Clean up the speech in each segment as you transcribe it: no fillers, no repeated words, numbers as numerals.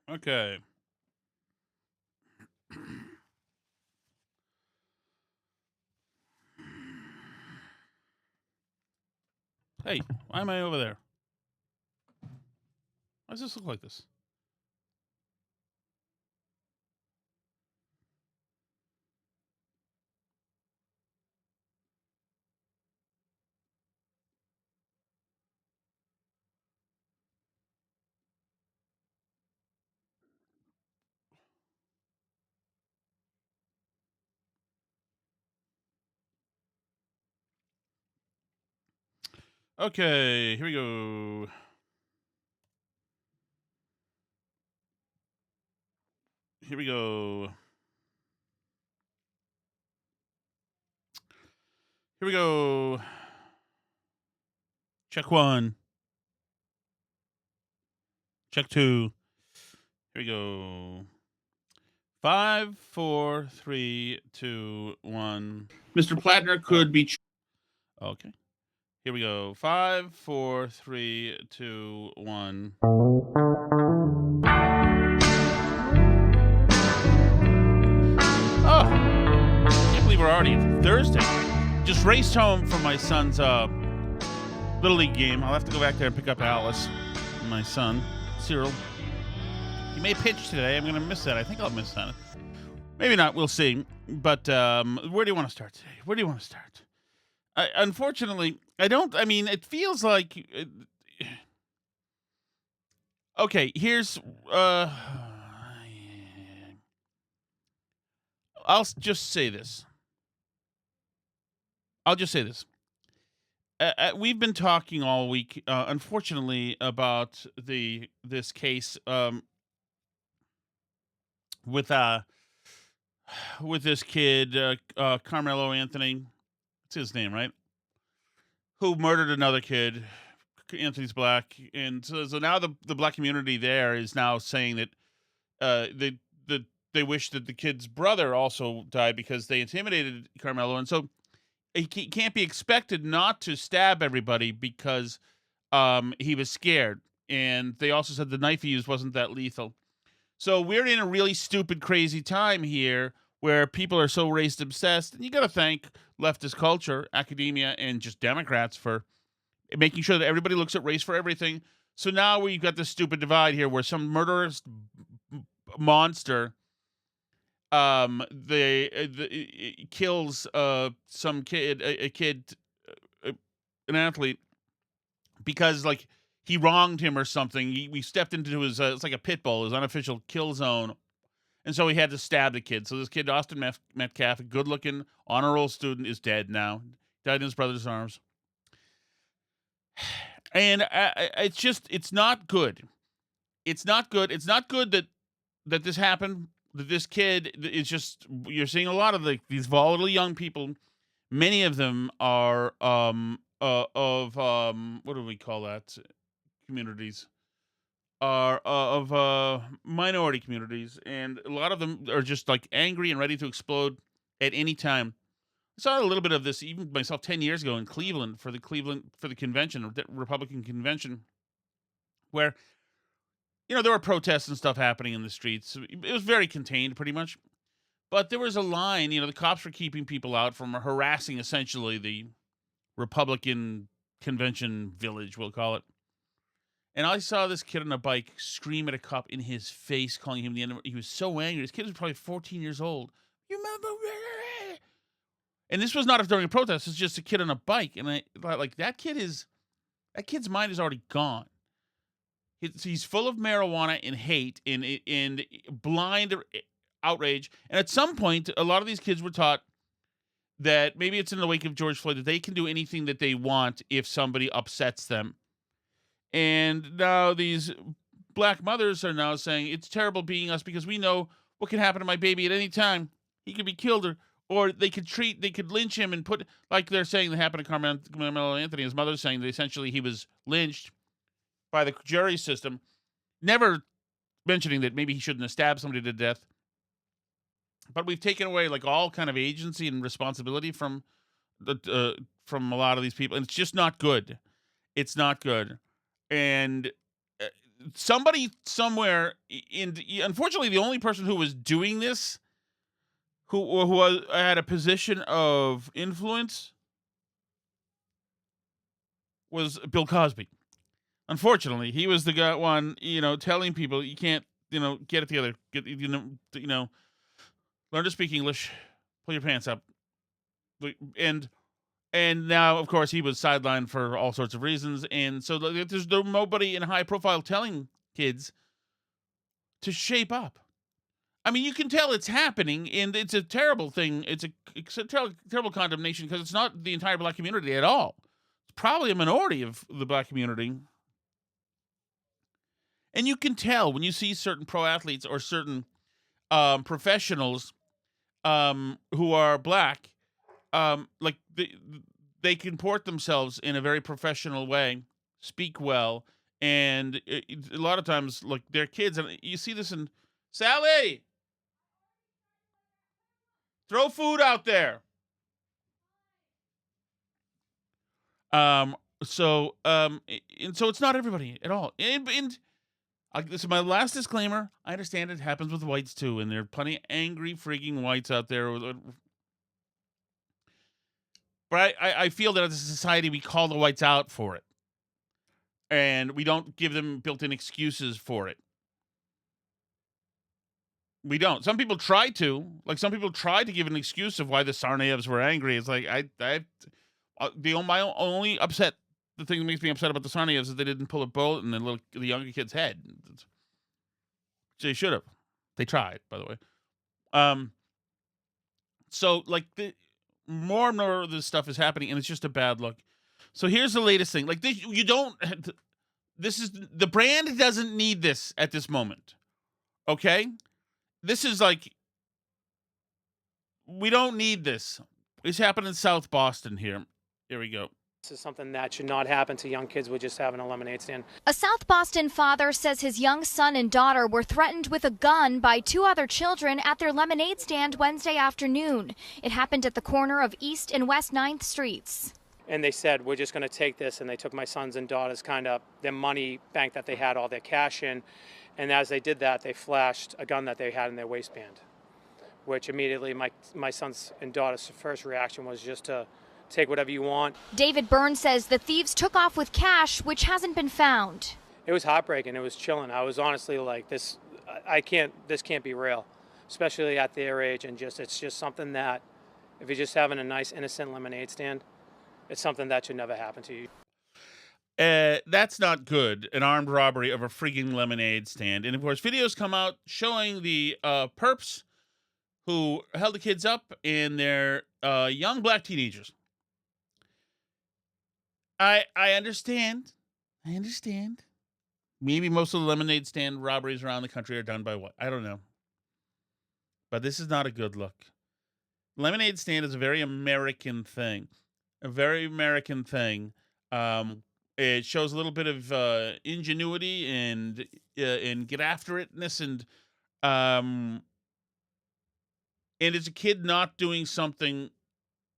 Okay. Hey, why am I over there? Why does this look like this? Okay, here we go. Here we go. Here we go. Check one. Check two. Here we go. 5, 4, 3, 2, 1. Mr. Plattner could be. Okay. Here we go. 5, 4, 3, 2, 1. Oh, can't believe we're already Thursday. Just raced home from my son's Little League game. I'll have to go back there and pick up Alice, my son, Cyril. He may pitch today. I'm going to miss that. I think I'll miss that. Maybe not. We'll see. But where do you want to start today? Where do you want to start? Unfortunately, I don't. I mean, it feels like. Okay, here's. I'll just say this. I'll just say this. We've been talking all week, unfortunately, about this case with this kid, Carmelo Anthony. It's his name, right? Who murdered another kid. Anthony's black, and so now the black community there is now saying that they wish that the kid's brother also died because they intimidated Carmelo, and so he can't be expected not to stab everybody because he was scared. And they also said the knife he used wasn't that lethal. So we're in a really stupid, crazy time here where people are so race obsessed, and you got to thank leftist culture, academia, and just Democrats for making sure that everybody looks at race for everything. So now we've got this stupid divide here where some murderous monster kills some kid, a kid, an athlete, because like he wronged him or something. We stepped into his it's like a pit bull, his unofficial kill zone, and so he had to stab the kid. So this kid, Austin Metcalf, a good-looking honor roll student, is dead now. Died in his brother's arms. And it's not good. It's not good. It's not good that this happened. That this kid is just, you're seeing a lot of these volatile young people. Many of them are of what do we call that? Communities are of minority communities, and a lot of them are just like angry and ready to explode at any time. I saw a little bit of this even myself 10 years ago in Cleveland for the convention, Republican convention, where there were protests and stuff happening in the streets. It was very contained, pretty much. But there was a line, the cops were keeping people out from harassing essentially the Republican convention village, we'll call it. And I saw this kid on a bike scream at a cop in his face, calling him the enemy. He was so angry. This kid was probably 14 years old. You remember? And this was not during a protest. It's just a kid on a bike. And I like that kid's mind is already gone. He's full of marijuana and hate and blind outrage. And at some point, a lot of these kids were taught that maybe it's in the wake of George Floyd that they can do anything that they want if somebody upsets them. And now these black mothers are now saying it's terrible being us because we know what can happen to my baby at any time. He could be killed, or they could lynch him and put, like they're saying that happened to Carmelo Anthony. His mother's saying that essentially he was lynched by the jury system, never mentioning that maybe he shouldn't have stabbed somebody to death. But we've taken away like all kind of agency and responsibility from a lot of these people, and it's just not good. It's not good. And somebody somewhere unfortunately, the only person who was doing this, had a position of influence, was Bill Cosby. Unfortunately, he was the guy one, telling people you can't, get it together, learn to speak English, pull your pants up, and now, of course, he was sidelined for all sorts of reasons, and so there's nobody in high profile telling kids to shape up. I mean, you can tell it's happening, and it's a terrible thing. It's a terrible condemnation because it's not the entire black community at all. It's probably a minority of the black community. And you can tell when you see certain pro athletes or certain professionals who are black, like they comport themselves in a very professional way, speak well, and a lot of times, like, their kids, and you see this in Sally, throw food out there. And so it's not everybody at all. And this is my last disclaimer. I understand it happens with whites too, and there are plenty of angry freaking whites out there. But I feel that as a society, we call the whites out for it. And we don't give them built-in excuses for it. We don't. Some people try to. Like, some people try to give an excuse of why the Tsarnaevs were angry. It's like, the thing that makes me upset about the Tsarnaevs is they didn't pull a bullet in the younger kid's head. They should have. They tried, by the way. So, like, more and more of this stuff is happening, and it's just a bad look. So here's the latest thing. Like, the brand doesn't need this at this moment. Okay? This is like, we don't need this. It's happened in South Boston here. Here we go. This is something that should not happen to young kids with just having a lemonade stand. A South Boston father says his young son and daughter were threatened with a gun by two other children at their lemonade stand Wednesday afternoon. It happened at the corner of East and West 9th Streets. And they said, we're just going to take this. And they took my sons and daughters, their money bank that they had all their cash in. And as they did that, they flashed a gun that they had in their waistband, which immediately my sons and daughters' first reaction was just to take whatever you want. David Burns says the thieves took off with cash, which hasn't been found. It was heartbreaking. It was chilling. I was honestly like, this can't be real, especially at their age. And it's just something that, if you're just having a nice, innocent lemonade stand, it's something that should never happen to you. That's not good. An armed robbery of a freaking lemonade stand. And of course, videos come out showing the perps who held the kids up, and they're young black teenagers. I understand. Maybe most of the lemonade stand robberies around the country are done by what? I don't know. But this is not a good look. Lemonade stand is a very American thing. It shows a little bit of ingenuity and get after itness, and it's a kid not doing something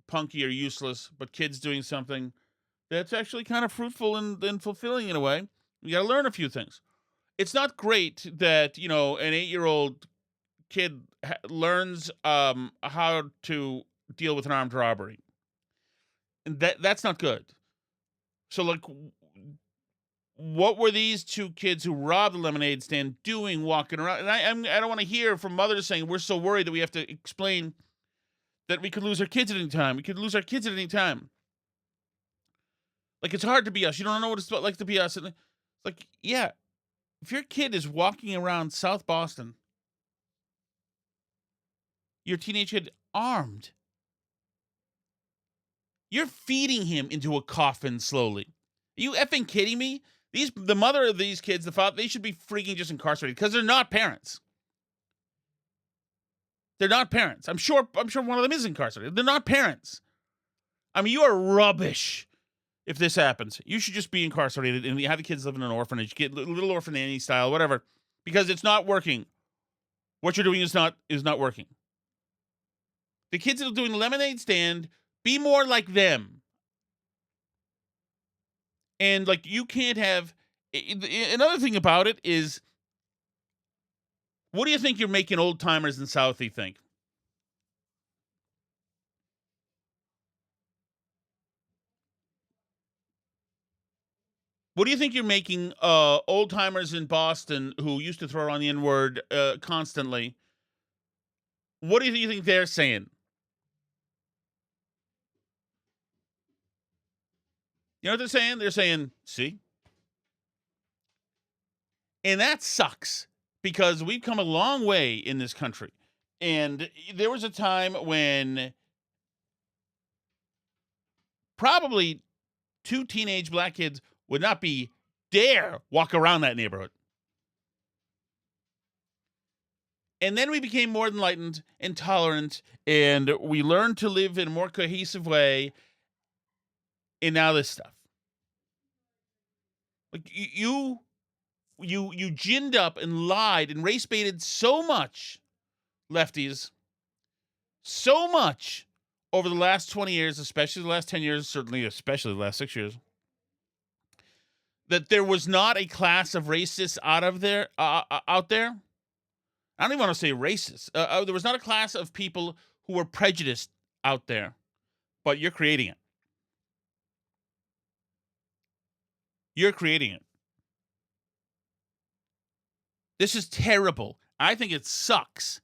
punky or useless, but kids doing something that's actually kind of fruitful and fulfilling in a way. You got to learn a few things. It's not great that, an 8-year-old kid learns how to deal with an armed robbery. And that's not good. So, like, what were these two kids who robbed the lemonade stand doing walking around? And I don't want to hear from mothers saying, we're so worried that we have to explain that we could lose our kids at any time. We could lose our kids at any time. Like, it's hard to be us. You don't know what it's like to be us. And like, yeah, if your kid is walking around South Boston, your teenage kid armed, you're feeding him into a coffin slowly. Are you effing kidding me? The mother of these kids, the father, they should be freaking just incarcerated because they're not parents. They're not parents. I'm sure one of them is incarcerated. They're not parents. I mean, you are rubbish if this happens. You should just be incarcerated and have the kids live in an orphanage, get little orphan nanny style, whatever, because it's not working. What you're doing is not working. The kids that are doing lemonade stand, be more like them. And, like, you can't have Another thing about it is, what do you think you're making old timers in Southie think? What do you think you're making old timers in Boston who used to throw around the N word constantly? What do you think they're saying? You know what they're saying? They're saying, "See," and that sucks because we've come a long way in this country. And there was a time when probably two teenage black kids would not be dare walk around that neighborhood. And then we became more enlightened and tolerant, and we learned to live in a more cohesive way. And now this stuff, like you ginned up and lied and race baited so much, lefties, so much over the last 20 years, especially the last 10 years, certainly especially the last 6 years, that there was not a class of racists out there. I don't even want to say racist. There was not a class of people who were prejudiced out there, but you're creating it. You're creating it. This is terrible. I think it sucks.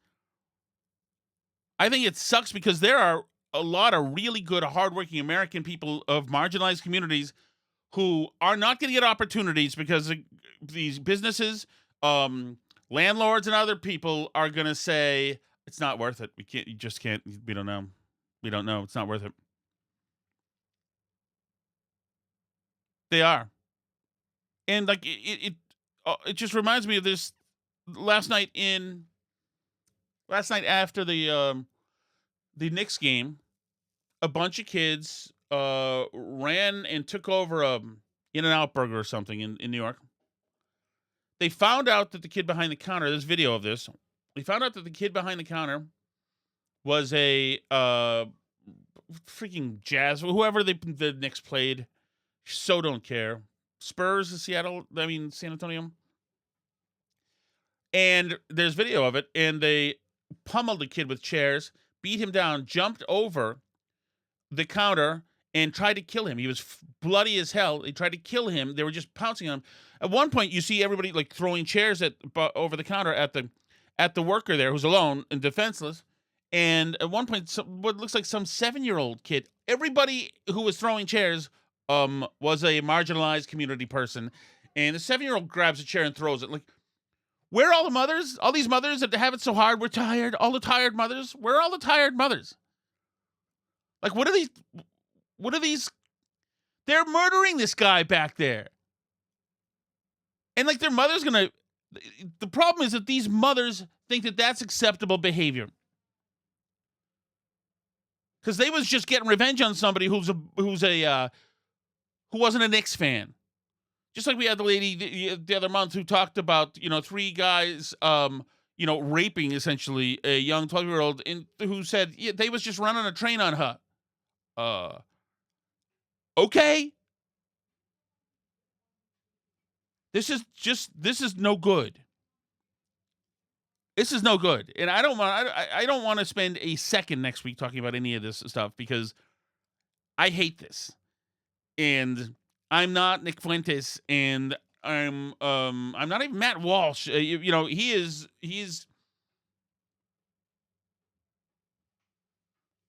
I think it sucks because there are a lot of really good, hardworking American people of marginalized communities who are not going to get opportunities because these businesses, landlords and other people are going to say, it's not worth it. You just can't, we don't know. We don't know. It's not worth it. They are. And like, it just reminds me of this last night after the Knicks game, a bunch of kids ran and took over In-N-Out Burger or something in New York. They found out that the kid behind the counter, there's video of this. They found out that the kid behind the counter was a freaking Jazz, whoever the Knicks played. So don't care. Spurs, San Antonio. And there's video of it, and they pummeled the kid with chairs, beat him down, jumped over the counter, and tried to kill him. He was bloody as hell. They tried to kill him. They were just pouncing on him. At one point, you see everybody like throwing chairs over the counter at the worker there who's alone and defenseless. And at one point, what looks like some 7-year-old kid, everybody who was throwing chairs was a marginalized community person. And the 7-year-old grabs a chair and throws it. Like, where are all the mothers? All these mothers that have it so hard, we're tired. All the tired mothers. Where are all the tired mothers? Like, what are these? They're murdering this guy back there. And like their mother's gonna, the problem is that these mothers think that that's acceptable behavior. Because they was just getting revenge on somebody who wasn't a Knicks fan. Just like we had the lady the other month who talked about, 3 guys, raping essentially a young 12-year-old who said they was just running a train on her. Okay. This is no good. This is no good. And I don't want to spend a second next week talking about any of this stuff because I hate this. And I'm not Nick Fuentes, and I'm not even Matt Walsh. He's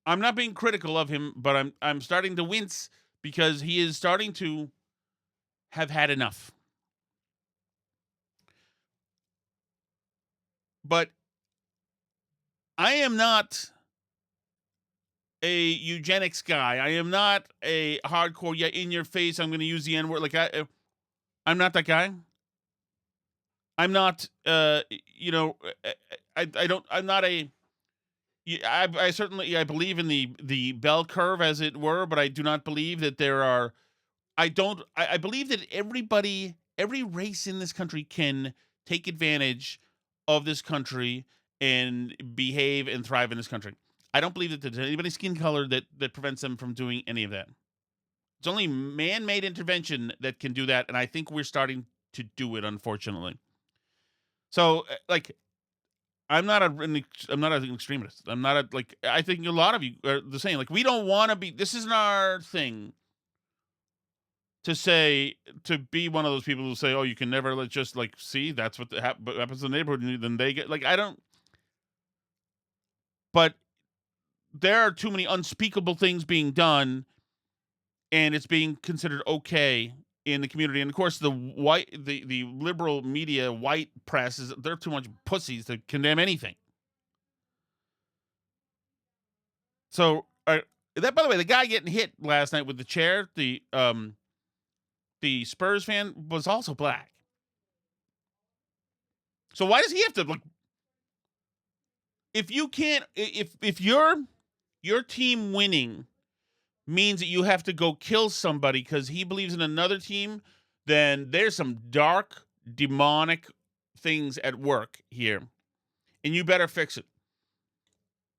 I'm not being critical of him, but I'm starting to wince because he is starting to have had enough. But I am not a eugenics guy. I am not a hardcore, in your face, I'm going to use the N-word. Like, I'm not that guy. I'm not, I certainly believe in the bell curve, as it were, but I do not believe that there are, I believe that every race in this country can take advantage of this country and behave and thrive in this country. I don't believe that there's anybody's skin color that prevents them from doing any of that. It's only man-made intervention that can do that, and I think we're starting to do it, unfortunately. So, like, I'm not an extremist. I'm not a, like, I think a lot of you are the same. Like, we don't want to be, this isn't our thing to be one of those people who say, oh, you can never just, like, see, that's what happens in the neighborhood. And then they get, like, but there are too many unspeakable things being done, and it's being considered okay in the community. And of course, the liberal media, white press, they're too much pussies to condemn anything. So that, by the way, the guy getting hit last night with the chair, the Spurs fan, was also black. So why does he have to, like, if you can't, if your team winning means that you have to go kill somebody because he believes in another team, then there's some dark, demonic things at work here, and you better fix it.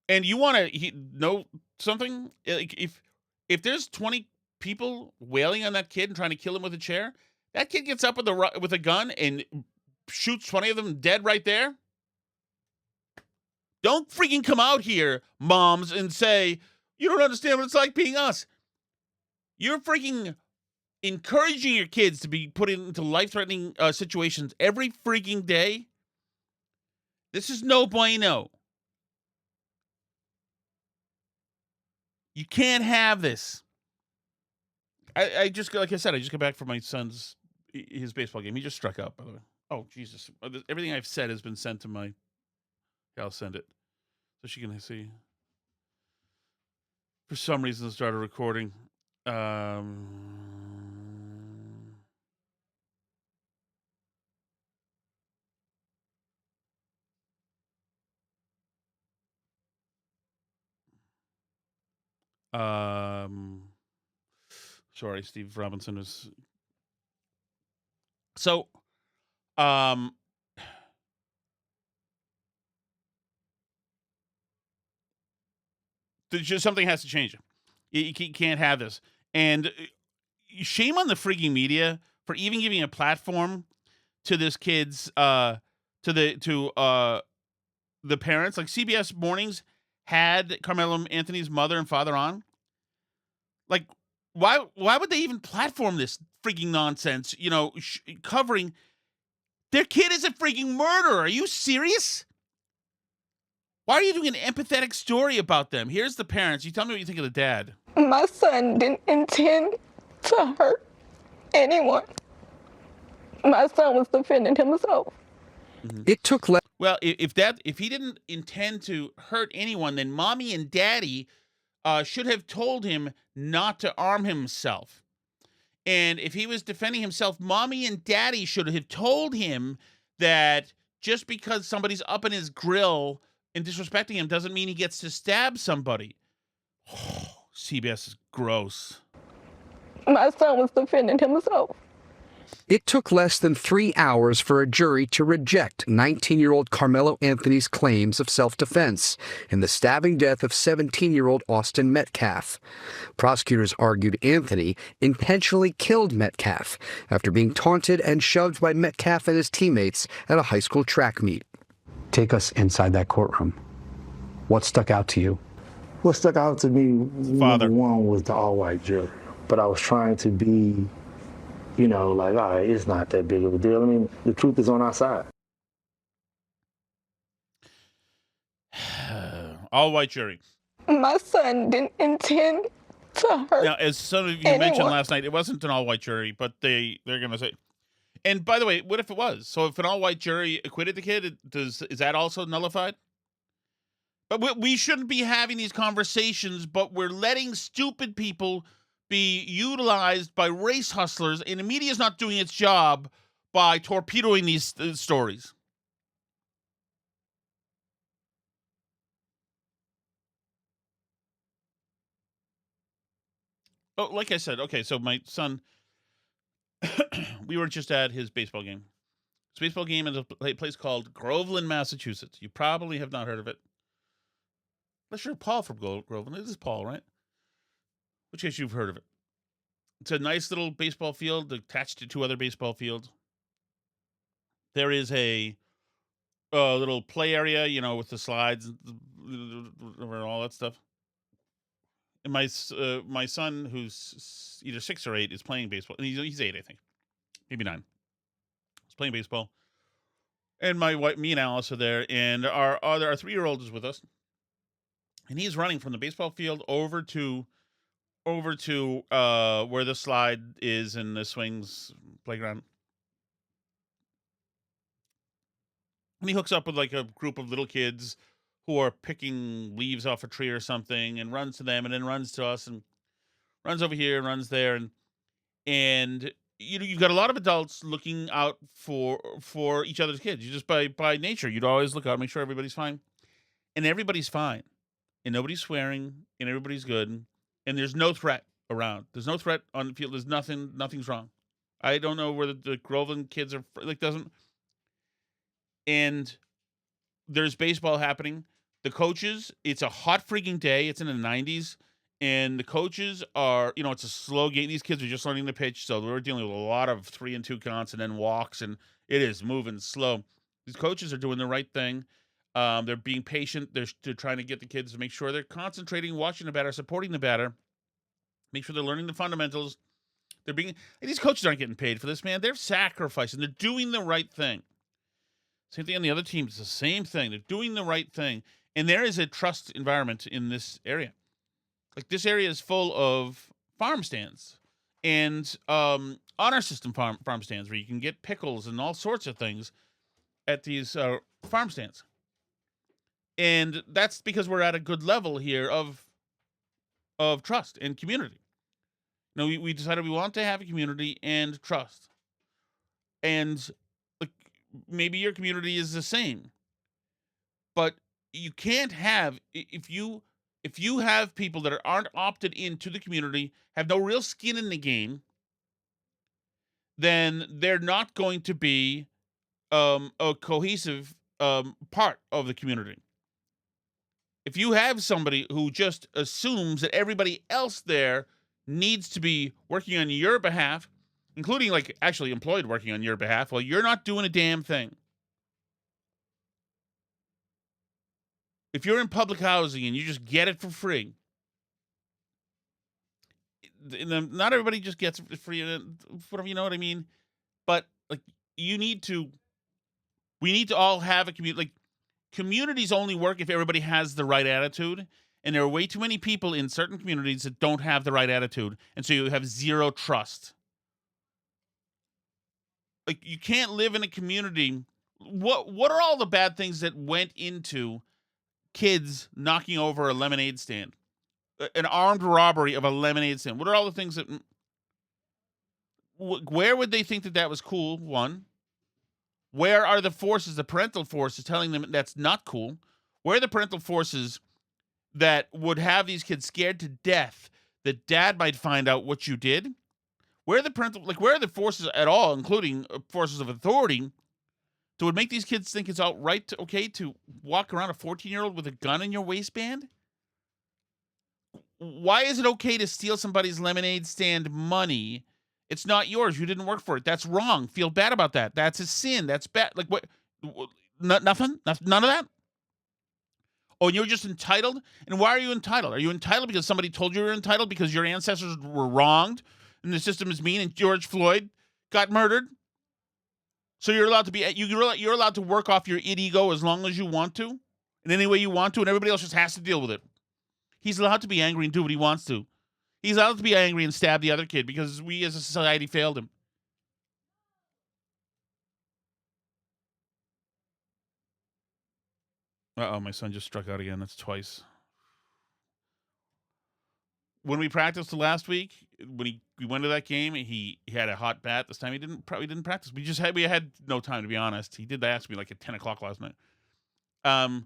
And you want to know something? Like, if there's 20 people wailing on that kid and trying to kill him with a chair, that kid gets up with a gun and shoots 20 of them dead right there. Don't freaking come out here, moms, and say, you don't understand what it's like being us. You're freaking encouraging your kids to be put into life-threatening situations every freaking day. This is no bueno. You can't have this. I just, like I said, I just got back from my son's, his baseball game. He just struck out, by the way. Oh, Jesus. Everything I've said has been sent to my... I'll send it so she can see. For some reason, I started recording. Sorry, Steve Robinson was... So, something has to change. You can't have this. And shame on the freaking media for even giving a platform to this kid's to the parents. Like, CBS Mornings had Carmelo Anthony's mother and father on. Like, why would they even platform this freaking nonsense? You know, covering their kid is a freaking murderer. Are you serious? Why are you doing an empathetic story about them? Here's the parents. You tell me what you think of the dad. My son didn't intend to hurt anyone. My son was defending himself. Mm-hmm. It took Well, if he didn't intend to hurt anyone, then mommy and daddy should have told him not to arm himself. And if he was defending himself, mommy and daddy should have told him that just because somebody's up in his grill and disrespecting him doesn't mean he gets to stab somebody. Oh, CBS is gross. My son was defending himself. It took less than 3 hours for a jury to reject 19-year-old Carmelo Anthony's claims of self-defense in the stabbing death of 17-year-old Austin Metcalf. Prosecutors argued Anthony intentionally killed Metcalf after being taunted and shoved by Metcalf and his teammates at a high school track meet. Take us inside that courtroom. What stuck out to you? What stuck out to me, Father. number one, was the all-white jury. But I was trying to be, like, all right, it's not that big of a deal. I mean, the truth is on our side. All white jury. My son didn't intend to hurt Now, as some of you mentioned last night, it wasn't an all white jury, but they're going to say. And by the way, what if it was? So if an all white jury acquitted the kid, is that also nullified? But we shouldn't be having these conversations, but we're letting stupid people be utilized by race hustlers, and the media is not doing its job by torpedoing these stories. Oh, like I said, okay, so my son, we were just at his baseball game. His baseball game is a place called Groveland, Massachusetts. You probably have not heard of it. Unless you're Paul from Groveland. This is Paul, right? Which case you've heard of it. It's a nice little baseball field attached to two other baseball fields. There is a little play area, with the slides and all that stuff. And my son, who's either 6 or 8, is playing baseball. And he's 8, I think, maybe 9. He's playing baseball. And my wife, me and Alice are there, and our 3-year-old is with us, and he's running from the baseball field over to where the slide is in the swings playground. And he hooks up with like a group of little kids who are picking leaves off a tree or something, and runs to them, and then runs to us, and runs over here and runs there, and you've got a lot of adults looking out for each other's kids. You just by nature, you'd always look out, make sure everybody's fine, and everybody's fine, and nobody's swearing, and everybody's good, and there's no threat around. There's no threat on the field. There's nothing's wrong. I don't know where the Groveland kids are doesn't. And there's baseball happening. The coaches, it's a hot freaking day. It's in the 90s. And the coaches are, it's a slow game. These kids are just learning to pitch. So we're dealing with a lot of 3-2 counts and then walks. And it is moving slow. These coaches are doing the right thing. They're being patient. They're trying to get the kids to make sure they're concentrating, watching the batter, supporting the batter. Make sure they're learning the fundamentals. These coaches aren't getting paid for this, man. They're sacrificing. They're doing the right thing. Same thing on the other team. It's the same thing. They're doing the right thing. And there is a trust environment in this area. Like, this area is full of farm stands and honor system farm stands where you can get pickles and all sorts of things at these farm stands. And that's because we're at a good level here of trust and community. We decided we want to have a community and trust. And maybe your community is the same, but you can't have, if you have people that aren't opted into the community, have no real skin in the game, then they're not going to be a cohesive part of the community. If you have somebody who just assumes that everybody else there needs to be working on your behalf, including actually employed working on your behalf, well, you're not doing a damn thing. If you're in public housing and you just get it for free, not everybody just gets it free, whatever, you know what I mean? But we need to all have a community. Communities only work if everybody has the right attitude, and there are way too many people in certain communities that don't have the right attitude, and so you have zero trust. You can't live in a community. What are all the bad things that went into kids knocking over a lemonade stand, an armed robbery of a lemonade stand? What are all the things that? Where would they think that was cool? One. Where are the forces, the parental forces, telling them that's not cool? Where are the parental forces that would have these kids scared to death that dad might find out what you did? Where are the where are the forces at all, including forces of authority, that would make these kids think it's outright okay to walk around a 14-year-old with a gun in your waistband? Why is it okay to steal somebody's lemonade stand money? It's not yours. You didn't work for it. That's wrong. Feel bad about that. That's a sin. That's bad. What? Nothing? None of that? Oh, and you're just entitled? And why are you entitled? Are you entitled because somebody told you were entitled because your ancestors were wronged and the system is mean and George Floyd got murdered? So you're allowed to you're allowed to work off your ego as long as you want to, in any way you want to, and everybody else just has to deal with it. He's allowed to be angry and do what he wants to. He's allowed to be angry and stab the other kid because we as a society failed him. Uh-oh, my son just struck out again. That's twice. When we practiced last week, when we went to that game, he had a hot bat. This time he probably didn't practice. We had no time, to be honest. He did ask me at 10 o'clock last night. But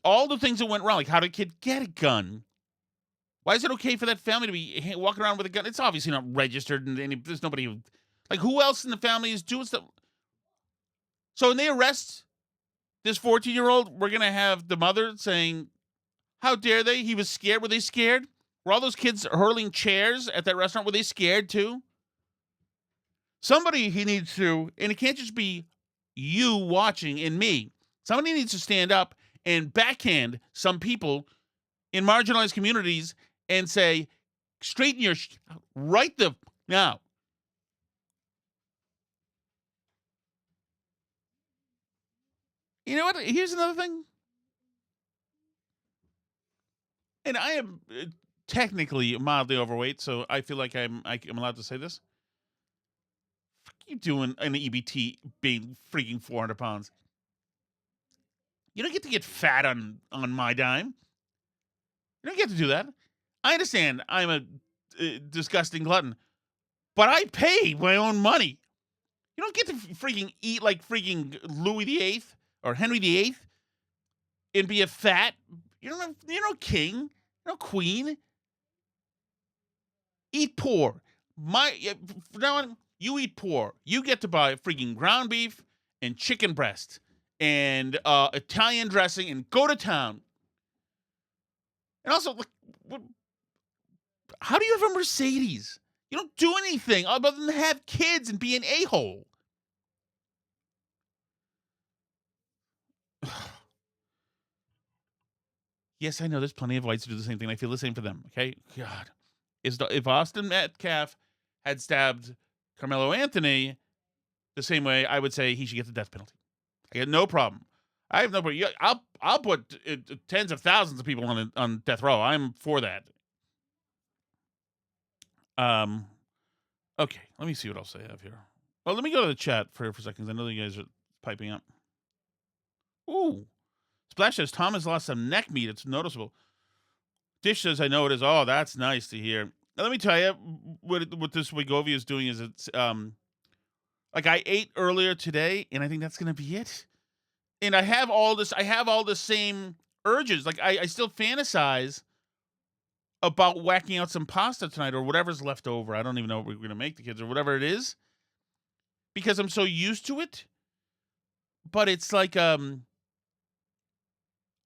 all the things that went wrong, how did a kid get a gun? Why is it okay for that family to be walking around with a gun? It's obviously not registered, and there's nobody who else in the family is doing stuff. So when they arrest this 14-year-old, we're gonna have the mother saying, "How dare they? He was scared." Were they scared? Were all those kids hurling chairs at that restaurant? Were they scared too? Somebody he needs to, and it can't just be you watching and me. Somebody needs to stand up and backhand some people in marginalized communities and say, straighten your right the now. You know what? Here's another thing. And I am technically mildly overweight, so I feel like I'm allowed to say this. Fuck you doing an EBT being freaking 400 pounds? You don't get fat on my dime. You don't get to do that. I understand I'm a disgusting glutton, but I pay my own money. You don't get to freaking eat like freaking Louis VIII or Henry VIII and be a fat. You're no king, you're no queen. Eat poor. From now on, you eat poor. You get to buy freaking ground beef and chicken breast and Italian dressing and go to town. And also, how do you have a Mercedes? You don't do anything other than have kids and be an a-hole. Yes, I know there's plenty of whites who do the same thing. I feel the same for them, okay? God. If Austin Metcalf had stabbed Carmelo Anthony the same way, I would say he should get the death penalty. I get no problem. I have no problem. I'll put tens of thousands of people on death row. I'm for that. Okay, let me see what else I have here. Well, let me go to the chat for a second. I know you guys are piping up. Ooh. Splash says, Tom has lost some neck meat. It's noticeable. Dish says, I know it is. Oh, that's nice to hear. Now, let me tell you, what this Wegovy is doing is it's, like I ate earlier today, and I think that's going to be it. And I have all the same urges. Like, I still fantasize about whacking out some pasta tonight or whatever's left over. I don't even know what we're going to make the kids or whatever it is. Because I'm so used to it. But it's like,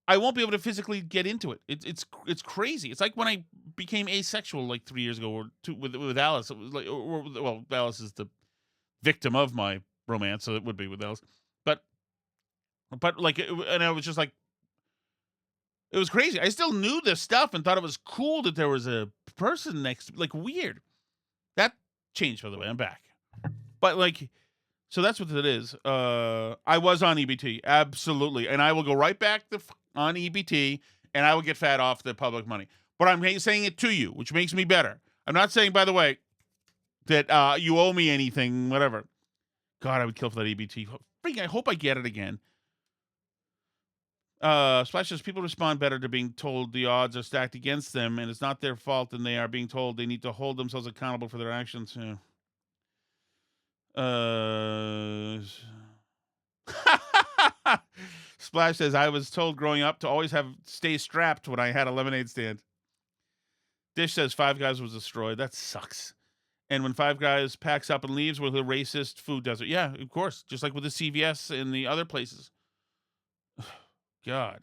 I won't be able to physically get into it. It's crazy. It's like when I became asexual like 3 years ago with Alice. It was like, well, Alice is the victim of my romance, so it would be with Alice. But like, and I was just like, it was crazy. I still knew this stuff and thought it was cool that there was a person next, like weird. That changed, by the way. I'm back. But like, so that's what it is. I was on EBT, absolutely, and I will go right back on EBT, and I will get fat off the public money. But I'm saying it to you, which makes me better. I'm not saying, by the way, that you owe me anything, whatever. God, I would kill for that EBT. I hope I get it again. Splash says, people respond better to being told the odds are stacked against them, and it's not their fault, and they are being told they need to hold themselves accountable for their actions. Yeah. Splash says, I was told growing up to always stay strapped when I had a lemonade stand. Dish says, Five Guys was destroyed. That sucks. And when Five Guys packs up and leaves with a racist food desert. Yeah, of course. Just like with the CVS and the other places. God.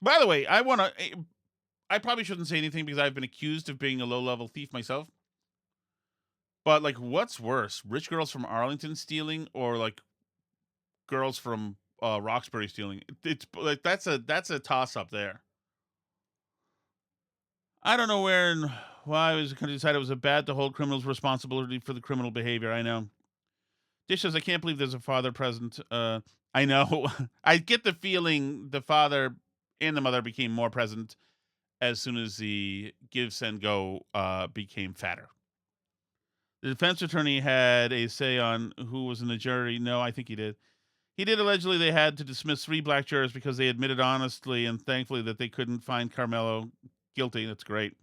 By the way, I probably shouldn't say anything because I've been accused of being a low-level thief myself. But, like, what's worse? Rich girls from Arlington stealing or, like, girls from Roxbury stealing? It's like that's a toss-up there. I don't know where and why I was going to decide it was bad to hold criminals responsibility for the criminal behavior. I know. Dish says, I can't believe there's a father present. I know. I get the feeling the father and the mother became more present as soon as the give, send, go became fatter. The defense attorney had a say on who was in the jury. No, I think he did. He did. Allegedly, they had to dismiss 3 black jurors because they admitted honestly and thankfully that they couldn't find Carmelo guilty. That's great.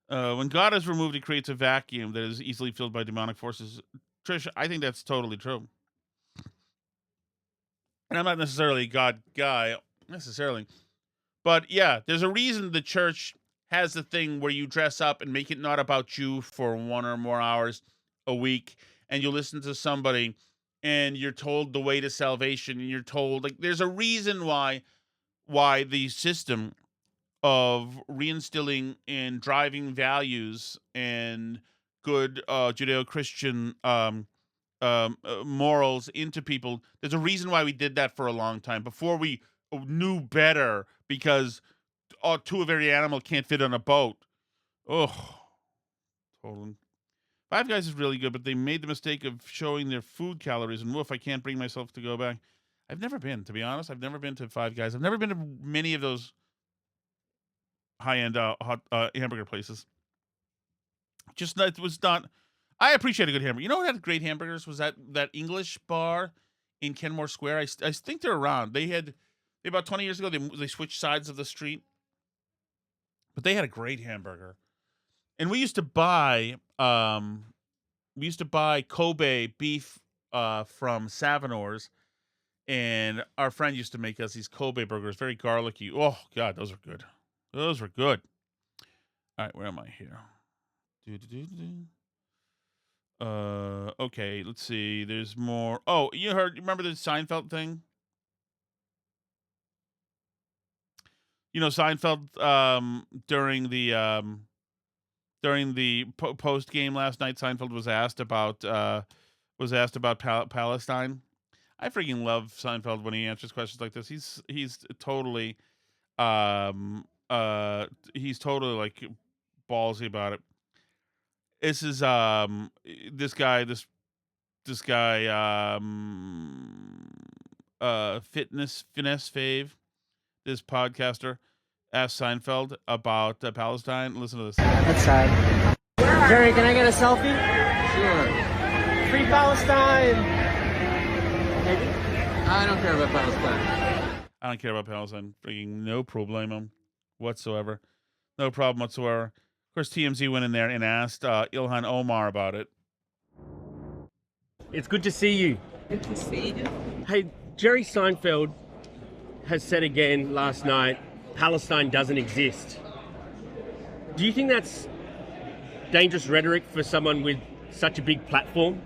When God is removed, he creates a vacuum that is easily filled by demonic forces. Trish, I think that's totally true. And I'm not necessarily a God guy, necessarily. But yeah, there's a reason the church has the thing where you dress up and make it not about you for 1 or more hours a week, and you listen to somebody, and you're told the way to salvation, and you're told, like, there's a reason why the system of reinstilling in driving values and good Judeo-Christian morals into people. There's a reason why we did that for a long time before we knew better, because two of every animal can't fit on a boat. Oh, totally. Five Guys is really good, but they made the mistake of showing their food calories, and woof, I can't bring myself to go back. I've never been, to be honest. I've never been to Five Guys. I've never been to many of those high-end hot hamburger places. Just it was not. I appreciate a good hamburger. You know what had great hamburgers was that English bar in Kenmore Square. I think they're around. They about 20 years ago. They switched sides of the street, but they had a great hamburger. And we used to buy Kobe beef from Savinor's, and our friend used to make us these Kobe burgers, very garlicky. Oh God, those were good. Those were good. All right, where am I here? Okay, let's see. There's more. Oh, you remember the Seinfeld thing? You know, Seinfeld during the post game last night, Seinfeld was asked about Palestine. I freaking love Seinfeld when he answers questions like this. He's totally he's totally like ballsy about it. This is this guy Finesse Fave, this podcaster, asked Seinfeld about Palestine. Listen to this. That's sad. Jerry, can I get a selfie? Sure. Free Palestine! Maybe? I don't care about Palestine. I don't care about Palestine. Freaking no problemo whatsoever. No problem whatsoever. Of course, TMZ went in there and asked Ilhan Omar about it. It's good to see you. Good to see you. Hey, Jerry Seinfeld has said again last night, Palestine doesn't exist. Do you think that's dangerous rhetoric for someone with such a big platform?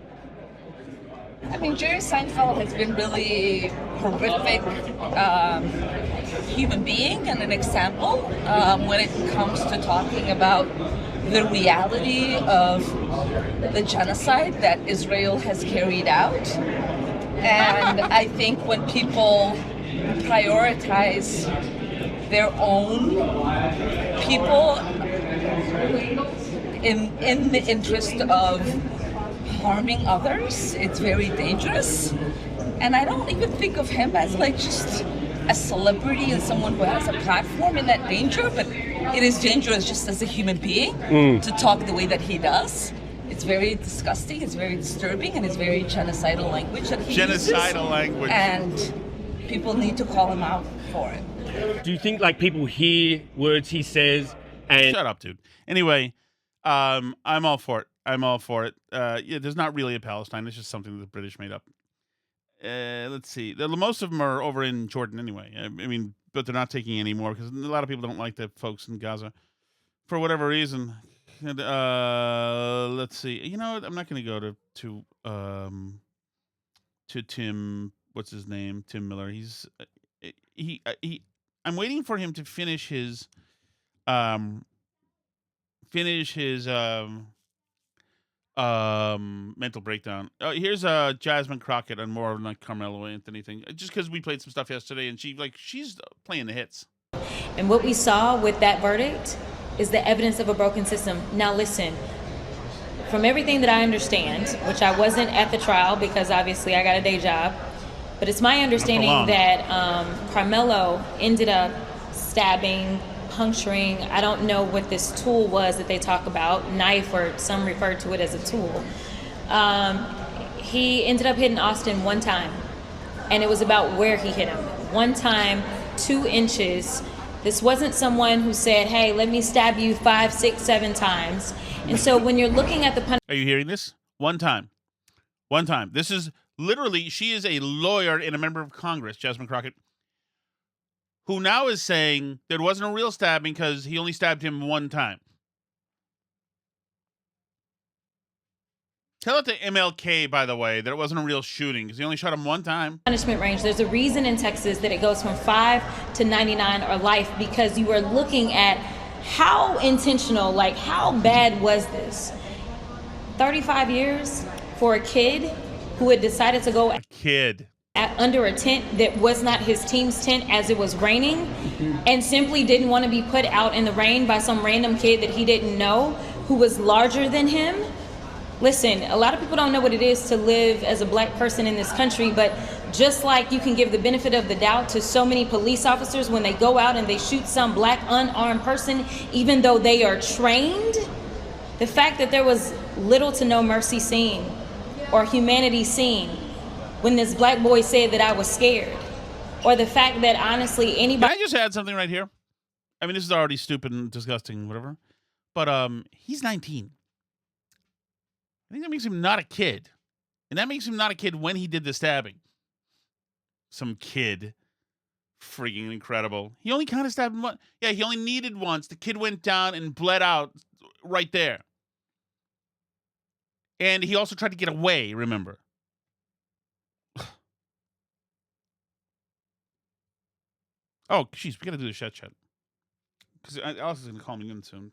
I mean, Jerry Seinfeld has been really horrific human being and an example when it comes to talking about the reality of the genocide that Israel has carried out. And I think when people prioritize their own people in the interest of harming others, it's very dangerous. And I don't even think of him as like just a celebrity and someone who has a platform in that danger, but it is dangerous just as a human being to talk the way that he does. It's very disgusting, it's very disturbing, and it's very genocidal language that he uses. Language. And people need to call him out for it. Do you think like people hear words he says and... Shut up, dude. Anyway, I'm all for it. Yeah, there's not really a Palestine. It's just something that the British made up. Let's see. Most of them are over in Jordan anyway. I mean, but they're not taking any more because a lot of people don't like the folks in Gaza for whatever reason. And, let's see. You know what? I'm not going to go to Tim. What's his name? Tim Miller. He's he. I'm waiting for him to finish his mental breakdown. Here's Jasmine Crockett on more of like Carmelo Anthony thing. Just because we played some stuff yesterday, and she's playing the hits. And what we saw with that verdict is the evidence of a broken system. Now listen, from everything that I understand, which I wasn't at the trial because obviously I got a day job, but it's my understanding that Carmelo ended up stabbing, puncturing, I don't know what this tool was that they talk about, knife, or some refer to it as a tool. He ended up hitting Austin one time, and it was about where he hit him. One time, 2 inches. This wasn't someone who said, hey, let me stab you 5, 6, 7 times. And so when you're looking at the punishment... Are you hearing this? One time. This is literally, she is a lawyer and a member of Congress, Jasmine Crockett, who now is saying there wasn't a real stabbing because he only stabbed him one time. Tell it to MLK, by the way, that it wasn't a real shooting because he only shot him one time. Punishment range. There's a reason in Texas that it goes from 5 to 99 or life, because you are looking at how intentional, like how bad was this? 35 years for a kid who had decided to go under a tent that was not his team's tent as it was raining, and simply didn't want to be put out in the rain by some random kid that he didn't know who was larger than him. Listen, a lot of people don't know what it is to live as a black person in this country, but just like you can give the benefit of the doubt to so many police officers when they go out and they shoot some black unarmed person, even though they are trained, the fact that there was little to no mercy seen or humanity seen when this black boy said that I was scared, or the fact that honestly anybody... Can I just add something right here? I mean, this is already stupid and disgusting, whatever, but he's 19. I think that makes him not a kid. And that makes him not a kid when he did the stabbing. Some kid. Freaking incredible. He only kind of stabbed him once. Yeah, he only needed once. The kid went down and bled out right there. And he also tried to get away, remember. Oh, jeez, we got to do the chat. Because Alice is going to call me in soon.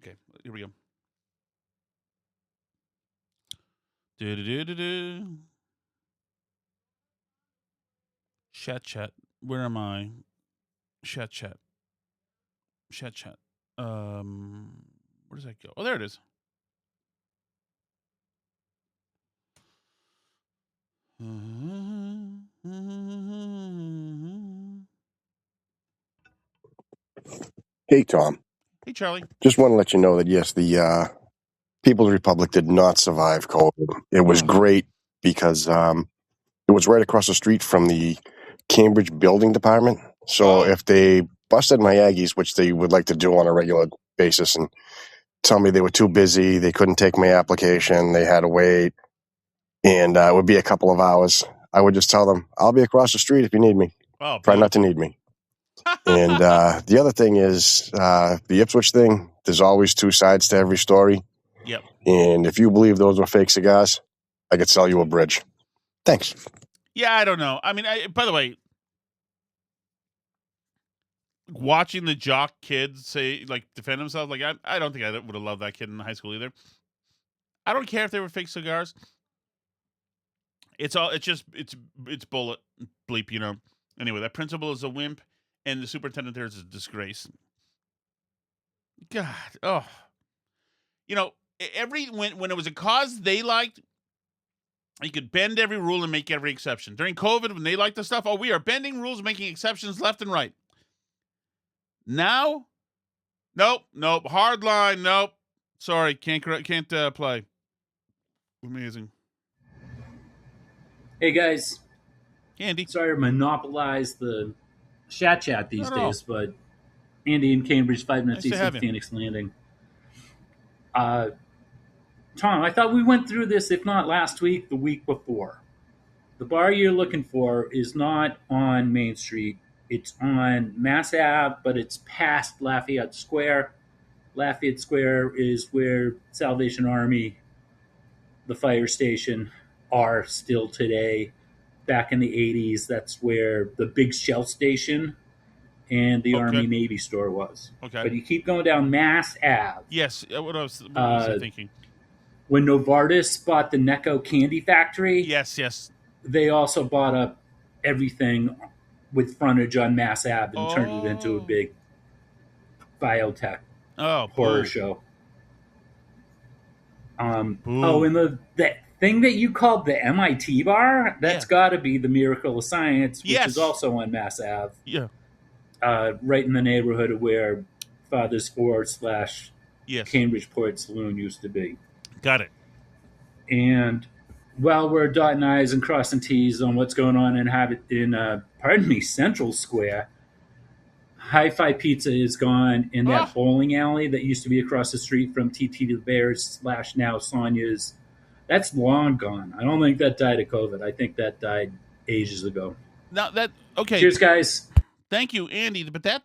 Okay, here we go. Do. Chat. Where am I? Chat. Where does that go? Oh, there it is. Hey, Tom. Hey, Charlie. Just want to let you know that, yes, the People's Republic did not survive COVID. It was great because it was right across the street from the Cambridge Building Department. So if they busted my Aggies, which they would like to do on a regular basis, and tell me they were too busy, they couldn't take my application, they had to wait, and it would be a couple of hours, I would just tell them, I'll be across the street if you need me. Oh, try not to need me. And the other thing is the Ipswich thing, there's always two sides to every story. Yep. And if you believe those were fake cigars, I could sell you a bridge. Thanks. Yeah, I don't know. I mean, by the way, watching the jock kids defend themselves, I don't think I would have loved that kid in high school either. I don't care if they were fake cigars. It's bullet bleep, you know. Anyway, that principal is a wimp, and the superintendent there is a disgrace. God, oh, you know, when it was a cause they liked, you could bend every rule and make every exception. During COVID, when they liked the stuff, we are bending rules, making exceptions left and right. Now, nope, hard line, nope. Sorry, can't play. Amazing. Hey guys, Andy. Sorry to monopolize the chat these days, but Andy in Cambridge, 5 minutes east of Phoenix Landing. Tom, I thought we went through this, if not last week, the week before. The bar you're looking for is not on Main Street. It's on Mass Ave, but it's past Lafayette Square. Lafayette Square is where Salvation Army, the fire station, are still today. Back in the 80s, that's where the big Shell station and the Army Navy store was. Okay. But you keep going down Mass Ave. Yes, what was I thinking? When Novartis bought the Necco Candy Factory. Yes. They also bought up everything with frontage on Mass Ave and turned it into a big biotech horror show. And the thing that you called the MIT bar, that's got to be the Miracle of Science, which is also on Mass Ave. Yeah. Right in the neighborhood of where Father's Ford / Cambridge Port Saloon used to be. Got it. And while we're dotting I's and crossing T's on what's going on in Central Square, Hi-Fi Pizza is gone in that bowling alley that used to be across the street from TT the Bears / now Sonia's. That's long gone. I don't think that died of COVID. I think that died ages ago. Now okay. Cheers, guys. Thank you, Andy. But that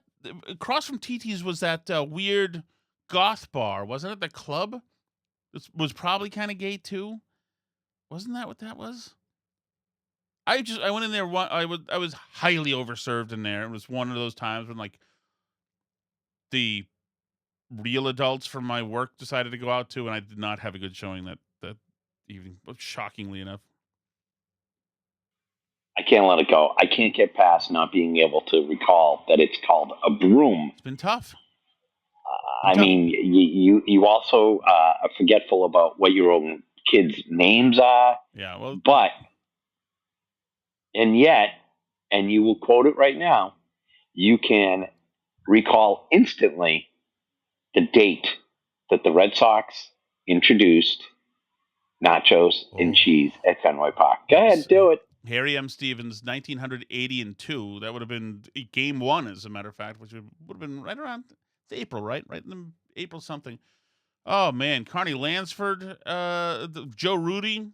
across from TT's was that weird goth bar, wasn't it? The club? This was probably kind of gay too. Wasn't that what that was? I went in there. I was highly overserved in there. It was one of those times when like the real adults from my work decided to go out too, and I did not have a good showing that evening. Shockingly enough, I can't let it go. I can't get past not being able to recall that it's called a broom. It's been tough. I mean, you also are forgetful about what your own kids' names are. Yeah, well, but and yet, and you will quote it right now, you can recall instantly the date that the Red Sox introduced nachos and cheese at Fenway Park. Go ahead, do it. Harry M. Stevens, 1982. That would have been game 1, as a matter of fact, which would have been right around April, right? Right in the April something. Oh, man. Carney Lansford, Joe Rudy.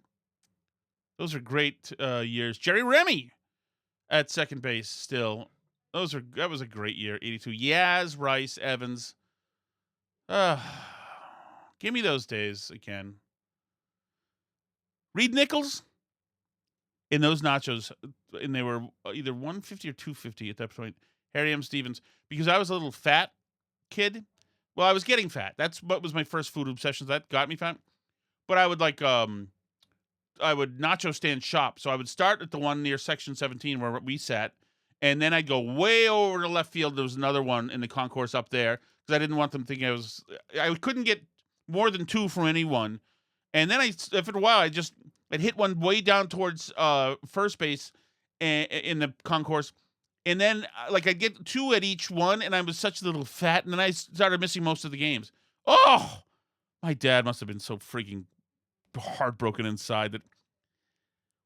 Those are great years. Jerry Remy at second base still. That was a great year, 82. Yaz, Rice, Evans. Give me those days again. Reed Nichols in those nachos, and they were either $1.50 or $2.50 at that point. Harry M. Stevens, because I was a little fat kid. Well, I was getting fat. That's what was my first food obsession. That got me fat. But I would nacho stand shop. So I would start at the one near section 17 where we sat, and then I'd go way over to left field. There was another one in the concourse up there because I didn't want them thinking I couldn't get more than 2 from anyone. And then after a while, I'd hit one way down towards first base in the concourse. And then I'd get 2 at each one, and I was such a little fat, and then I started missing most of the games. Oh, my dad must have been so freaking heartbroken inside that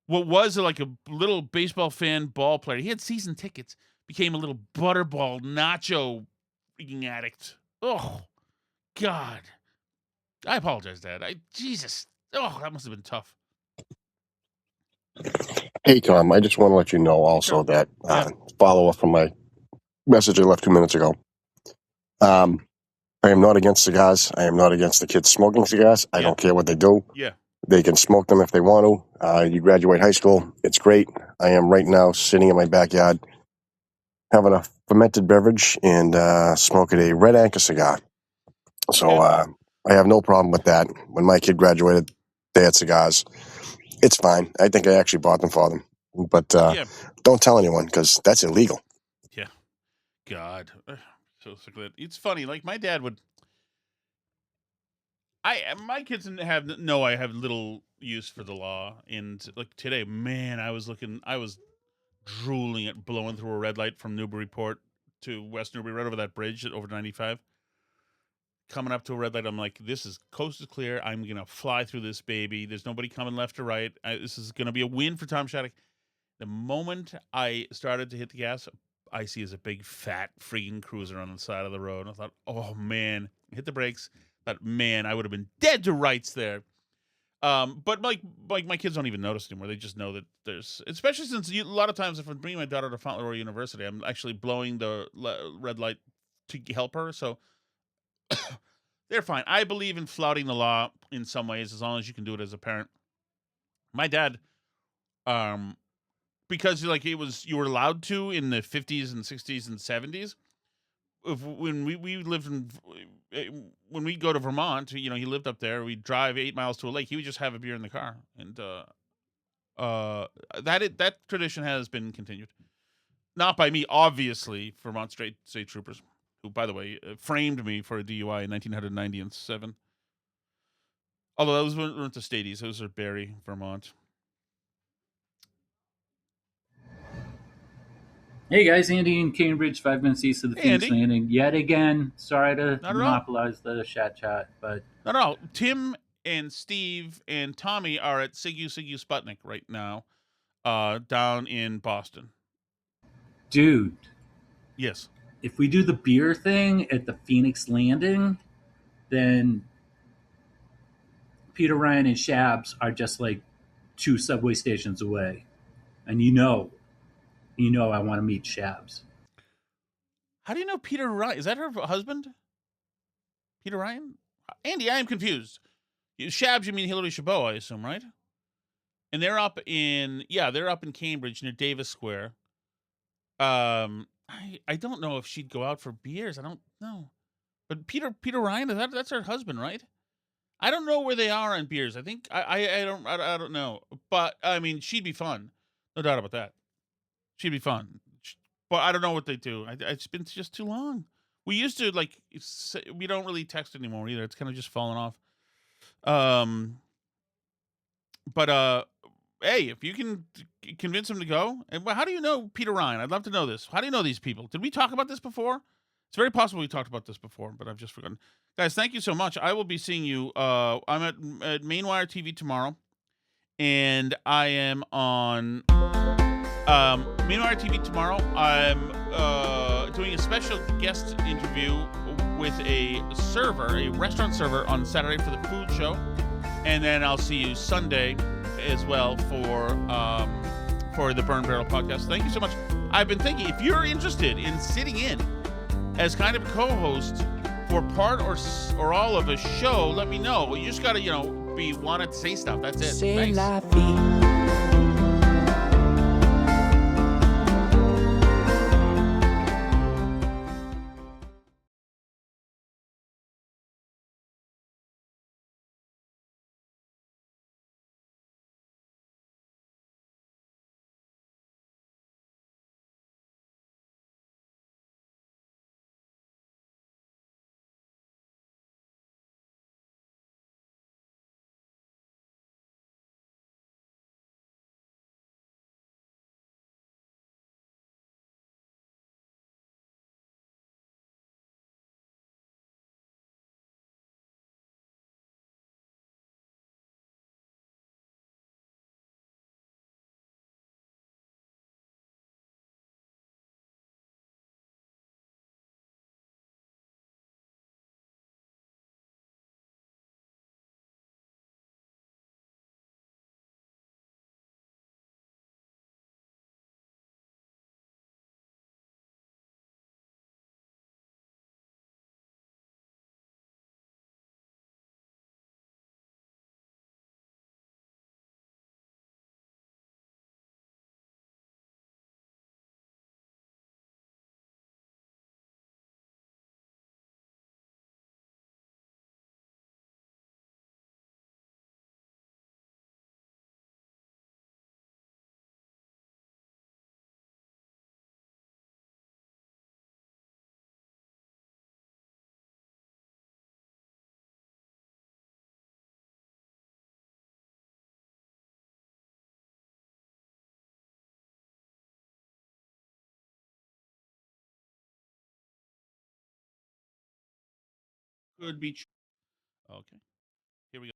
what was like a little baseball fan ball player, he had season tickets, became a little butterball nacho freaking addict. Oh, God. I apologize, Dad. Jesus. Oh, that must have been tough. Hey, Tom, I just want to let you know also that follow up from my message I left 2 minutes ago. I am not against cigars. I am not against the kids smoking cigars. I don't care what they do. Yeah. They can smoke them if they want to. You graduate high school. It's great. I am right now sitting in my backyard having a fermented beverage and smoking a Red Anchor cigar. So I have no problem with that. When my kid graduated, they had cigars. It's fine. I think I actually bought them for them. But don't tell anyone because that's illegal. Yeah. God. So sick of it. It's funny. Like my dad would. My kids have I have little use for the law. And like today, man, I was drooling at blowing through a red light from Newburyport to West Newbury, right over that bridge over 95. Coming up to a red light, I'm like, this is coast is clear. I'm going to fly through this baby. There's nobody coming left or right. This is going to be a win for Tom Shattuck. The moment I started to hit the gas, I see as a big, fat, freaking cruiser on the side of the road. And I thought, oh, man. Hit the brakes. I thought, man, I would have been dead to rights there. But like my kids don't even notice anymore. They just know that there's, especially since a lot of times if I'm bringing my daughter to Fauntleroy University, I'm actually blowing the red light to help her. So they're fine. I believe in flouting the law in some ways, as long as you can do it as a parent. My dad, because like you were allowed to in the 50s and 60s and 70s. When we lived when we go to Vermont, he lived up there. We'd drive 8 miles to a lake. He would just have a beer in the car, and that tradition has been continued. Not by me, obviously. Vermont State Troopers, who, by the way, framed me for a DUI in 1997. Although those weren't the Stadies; those are Barrie, Vermont. Hey guys, Andy in Cambridge, 5 minutes east of the Phoenix Landing. Yet again, sorry to monopolize the chat, but no. Tim and Steve and Tommy are at Sigu Sputnik right now, down in Boston. Dude, yes. If we do the beer thing at the Phoenix Landing, then Peter Ryan and Shabs are just like 2 subway stations away, and I want to meet Shabs. How do you know Peter Ryan? Is that her husband? Peter Ryan? Andy, I am confused. Shabs, you mean Hillary Chabot, I assume, right? And they're up in Cambridge near Davis Square. I don't know if she'd go out for beers. I don't know. But Peter Ryan, that's her husband, right? I don't know where they are on beers. I think I don't know. But I mean, she'd be fun. No doubt about that. She'd be fun. But I don't know what they do. It's been just too long. We used to we don't really text anymore either. It's kind of just fallen off. But hey, if you can convince him to go, and how do you know Peter Ryan? I'd love to know this. How do you know these people? Did we talk about this before? It's very possible we talked about this before, but I've just forgotten. Guys, thank you so much. I will be seeing you. I'm at Mainwire TV tomorrow, and I am on Mainwire TV tomorrow. I'm doing a special guest interview with a restaurant server on Saturday for the food show, and then I'll see you Sunday as well for the Burn Barrel podcast. Thank you so much. I've been thinking, if you're interested in sitting in as kind of a co-host for part or all of a show, let me know. You just gotta, want to say stuff. That's it. C'est Thanks. La Vie. Could be. Okay. Here we go.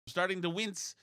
Starting to wince